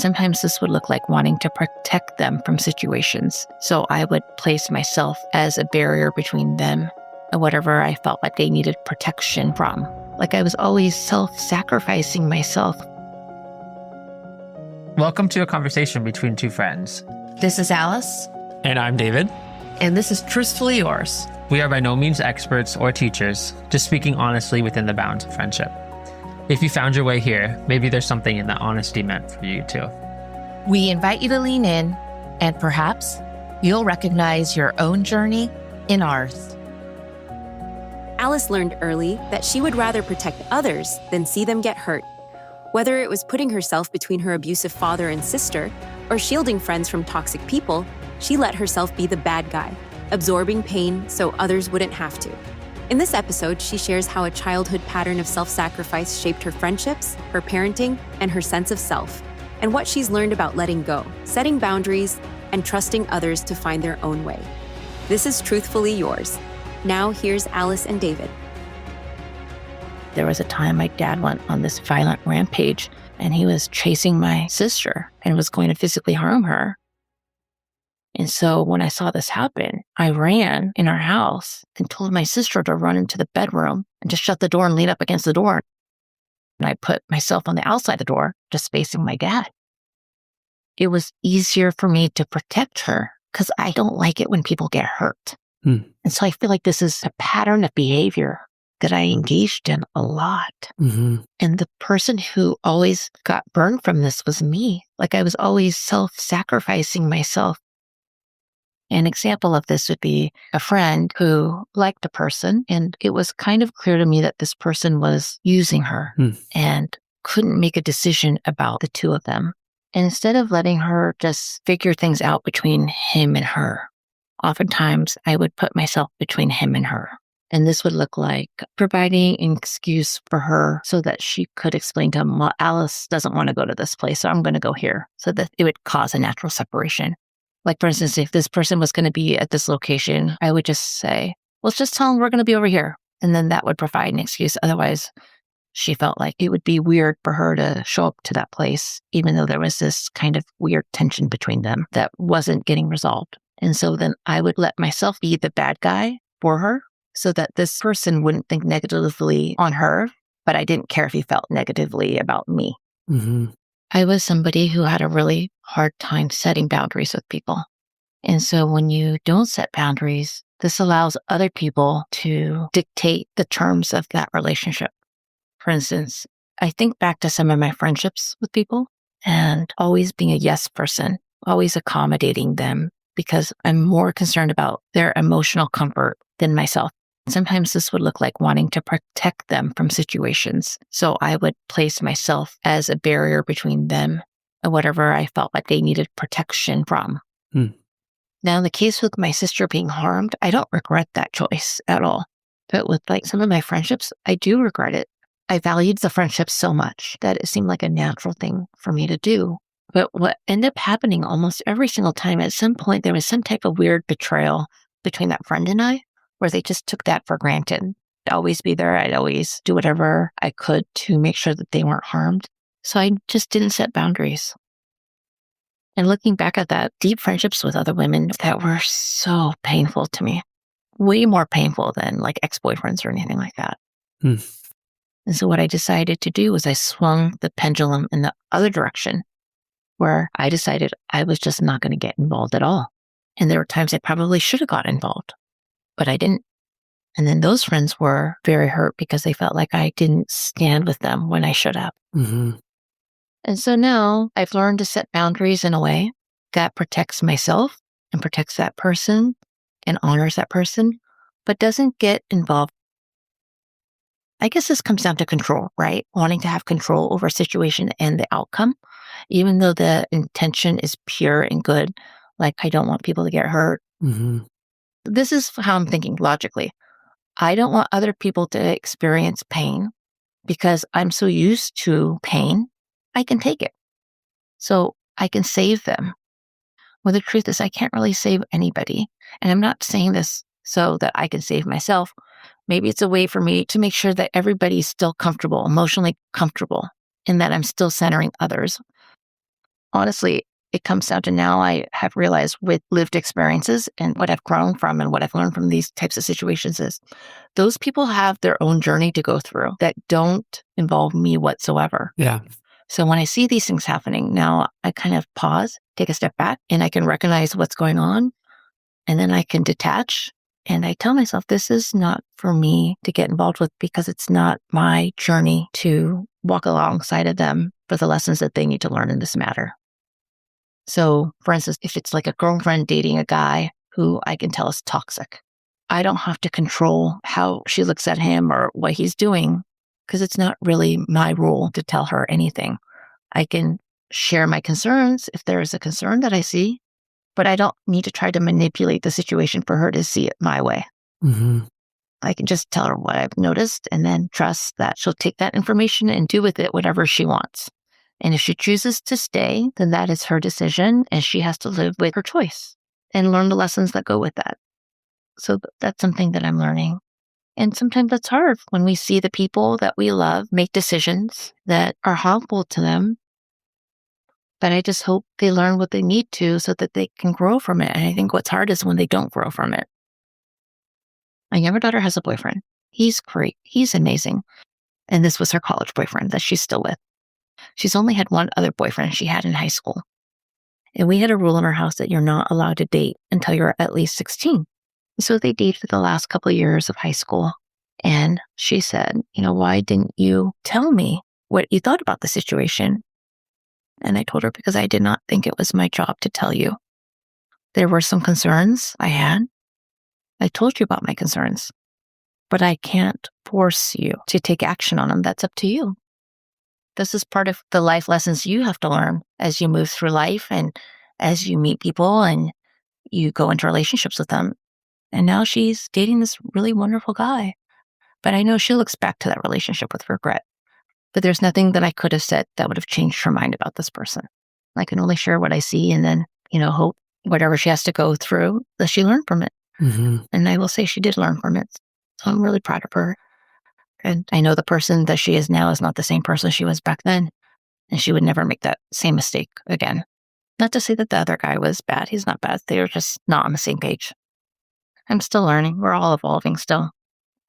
Sometimes this would look like wanting to protect them from situations. So I would place myself as a barrier between them and whatever I felt like they needed protection from. Like I was always self-sacrificing myself. Welcome to a conversation between two friends. This is Alice. And I'm David. And this is Truthfully Yours. We are by no means experts or teachers, just speaking honestly within the bounds of friendship. If you found your way here, maybe there's something in that honesty meant for you too. We invite you to lean in, and perhaps you'll recognize your own journey in ours. Alice learned early that she would rather protect others than see them get hurt. Whether it was putting herself between her abusive father and sister, or shielding friends from toxic people, she let herself be the bad guy, absorbing pain so others wouldn't have to. In this episode, she shares how a childhood pattern of self-sacrifice shaped her friendships, her parenting, and her sense of self, and what she's learned about letting go, setting boundaries, and trusting others to find their own way. This is Truthfully Yours. Now here's Alice and David. There was a time my dad went on this violent rampage and he was chasing my sister and was going to physically harm her. And so when I saw this happen, I ran in our house and told my sister to run into the bedroom and just shut the door and lean up against the door. And I put myself on the outside the door, just facing my dad. It was easier for me to protect her because I don't like it when people get hurt. And so I feel like this is a pattern of behavior that I engaged in a lot. And the person who always got burned from this was me. Like I was always self-sacrificing myself. An example of this would be a friend who liked a person, and it was kind of clear to me that this person was using her and couldn't make a decision about the two of them. And instead of letting her just figure things out between him and her, oftentimes I would put myself between him and her. And this would look like providing an excuse for her so that she could explain to him, well, Alice doesn't want to go to this place, so I'm going to go here, so that it would cause a natural separation. Like, for instance, if this person was going to be at this location, I would just say, well, let's just tell them we're going to be over here. And then that would provide an excuse. Otherwise, she felt like it would be weird for her to show up to that place, even though there was this kind of weird tension between them that wasn't getting resolved. And so then I would let myself be the bad guy for her so that this person wouldn't think negatively on her, but I didn't care if he felt negatively about me. I was somebody who had a really hard time setting boundaries with people. And so when you don't set boundaries, this allows other people to dictate the terms of that relationship. For instance, I think back to some of my friendships with people and always being a yes person, always accommodating them because I'm more concerned about their emotional comfort than myself. Sometimes this would look like wanting to protect them from situations. So I would place myself as a barrier between them and whatever I felt like they needed protection from. Now, in the case with my sister being harmed, I don't regret that choice at all. But with like some of my friendships, I do regret it. I valued the friendship so much that it seemed like a natural thing for me to do. But what ended up happening almost every single time, at some point, there was some type of weird betrayal between that friend and I, where they just took that for granted. I'd always be there. I'd always do whatever I could to make sure that they weren't harmed. So I just didn't set boundaries. And looking back at that, deep friendships with other women that were so painful to me, way more painful than like ex-boyfriends or anything like that. And so what I decided to do was I swung the pendulum in the other direction, where I decided I was just not going to get involved at all. And there were times I probably should have got involved, but I didn't. And then those friends were very hurt because they felt like I didn't stand with them when I should have. And so now I've learned to set boundaries in a way that protects myself and protects that person and honors that person, but doesn't get involved. I guess this comes down to control, right? Wanting to have control over a situation and the outcome, even though the intention is pure and good. Like, I don't want people to get hurt. This is how I'm thinking logically. I don't want other people to experience pain because I'm so used to pain, I can take it. So I can save them. Well, the truth is I can't really save anybody. And I'm not saying this so that I can save myself. Maybe it's a way for me to make sure that everybody's still comfortable, emotionally comfortable, and that I'm still centering others. honestly, it comes down to now I have realized with lived experiences and what I've grown from and what I've learned from these types of situations is those people have their own journey to go through that don't involve me whatsoever. Yeah. So when I see these things happening, now I kind of pause, take a step back, and I can recognize what's going on. And then I can detach. And I tell myself, this is not for me to get involved with because it's not my journey to walk alongside of them for the lessons that they need to learn in this matter. So, for instance, if it's like a girlfriend dating a guy who I can tell is toxic, I don't have to control how she looks at him or what he's doing because it's not really my role to tell her anything. I can share my concerns if there is a concern that I see, but I don't need to try to manipulate the situation for her to see it my way. Mm-hmm. I can just tell her what I've noticed and then trust that she'll take that information and do with it whatever she wants. And if she chooses to stay, then that is her decision and she has to live with her choice and learn the lessons that go with that. So that's something that I'm learning. And sometimes that's hard when we see the people that we love make decisions that are harmful to them. But I just hope they learn what they need to so that they can grow from it. And I think what's hard is when they don't grow from it. My younger daughter has a boyfriend. He's great. He's amazing. And this was her college boyfriend that she's still with. She's only had one other boyfriend she had in high school. And we had a rule in our house that you're not allowed to date until you're at least 16. So they dated for the last couple of years of high school. And she said, why didn't you tell me what you thought about the situation? And I told her because I did not think it was my job to tell you. There were some concerns I had. I told you about my concerns, but I can't force you to take action on them. That's up to you. This is part of the life lessons you have to learn as you move through life and as you meet people and you go into relationships with them. And now she's dating this really wonderful guy. But I know she looks back to that relationship with regret. But there's nothing that I could have said that would have changed her mind about this person. I can only share what I see and then, hope whatever she has to go through, that she learned from it. Mm-hmm. And I will say she did learn from it. So I'm really proud of her. And I know the person that she is now is not the same person she was back then. And she would never make that same mistake again. Not to say that the other guy was bad. He's not bad. They were just not on the same page. I'm still learning. We're all evolving still.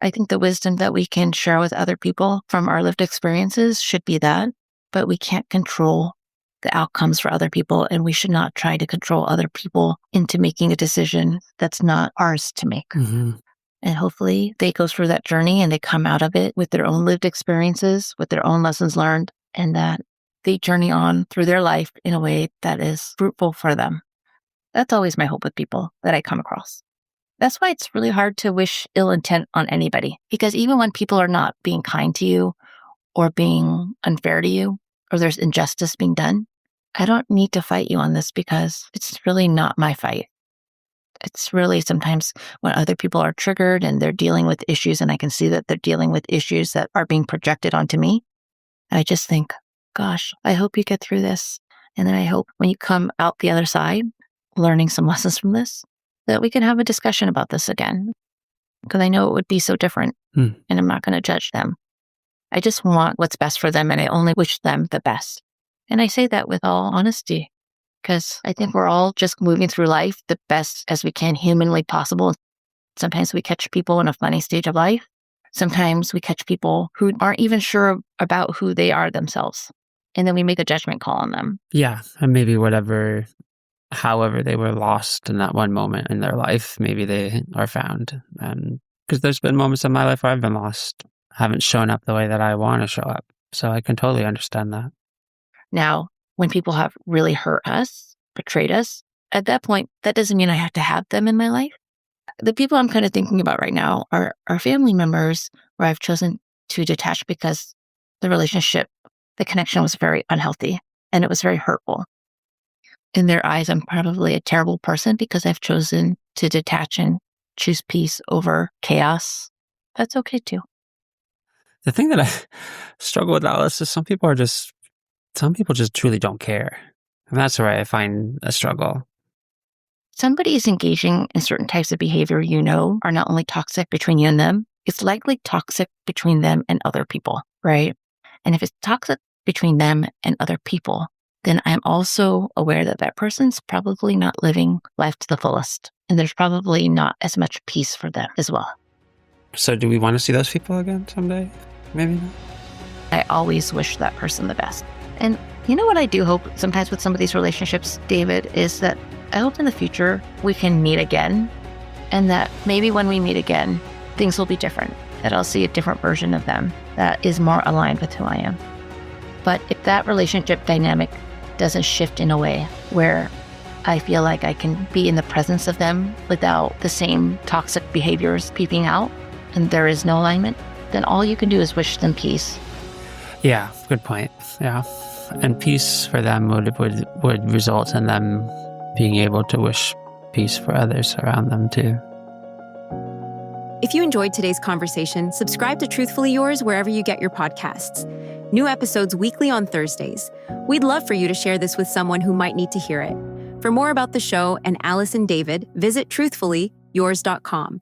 I think the wisdom that we can share with other people from our lived experiences should be that, but we can't control the outcomes for other people, and we should not try to control other people into making a decision that's not ours to make. Mm-hmm. And hopefully they go through that journey and they come out of it with their own lived experiences, with their own lessons learned, and that they journey on through their life in a way that is fruitful for them. That's always my hope with people that I come across. That's why it's really hard to wish ill intent on anybody, because even when people are not being kind to you or being unfair to you, or there's injustice being done, I don't need to fight you on this because it's really not my fight. It's really sometimes when other people are triggered and they're dealing with issues and I can see that they're dealing with issues that are being projected onto me, I just think, gosh, I hope you get through this. And then I hope when you come out the other side, learning some lessons from this, that we can have a discussion about this again. Because I know it would be so different and I'm not going to judge them. I just want what's best for them and I only wish them the best. And I say that with all honesty because I think we're all just moving through life the best as we can humanly possible. Sometimes we catch people in a funny stage of life. Sometimes we catch people who aren't even sure about who they are themselves. And then we make a judgment call on them. Yeah. And maybe however they were lost in that one moment in their life, maybe they are found. And because there's been moments in my life where I've been lost, I haven't shown up the way that I want to show up. So I can totally understand that. Now, when people have really hurt us, betrayed us, at that point, that doesn't mean I have to have them in my life. The people I'm kind of thinking about right now are family members where I've chosen to detach because the relationship, the connection was very unhealthy and it was very hurtful. In their eyes, I'm probably a terrible person because I've chosen to detach and choose peace over chaos. That's okay too. The thing that I struggle with, Alice, is some people just truly don't care. And that's where I find a struggle. Somebody is engaging in certain types of behavior are not only toxic between you and them, it's likely toxic between them and other people, right? And if it's toxic between them and other people, then I'm also aware that that person's probably not living life to the fullest. And there's probably not as much peace for them as well. So do we want to see those people again someday? Maybe not. I always wish that person the best. And you know what I do hope sometimes with some of these relationships, David, is that I hope in the future we can meet again, and that maybe when we meet again, things will be different, that I'll see a different version of them that is more aligned with who I am. But if that relationship dynamic doesn't shift in a way where I feel like I can be in the presence of them without the same toxic behaviors peeping out, and there is no alignment, then all you can do is wish them peace. Yeah, good point. Yeah. And peace for them would result in them being able to wish peace for others around them too. If you enjoyed today's conversation, subscribe to Truthfully Yours wherever you get your podcasts. New episodes weekly on Thursdays. We'd love for you to share this with someone who might need to hear it. For more about the show and Alice and David, visit truthfullyyours.com.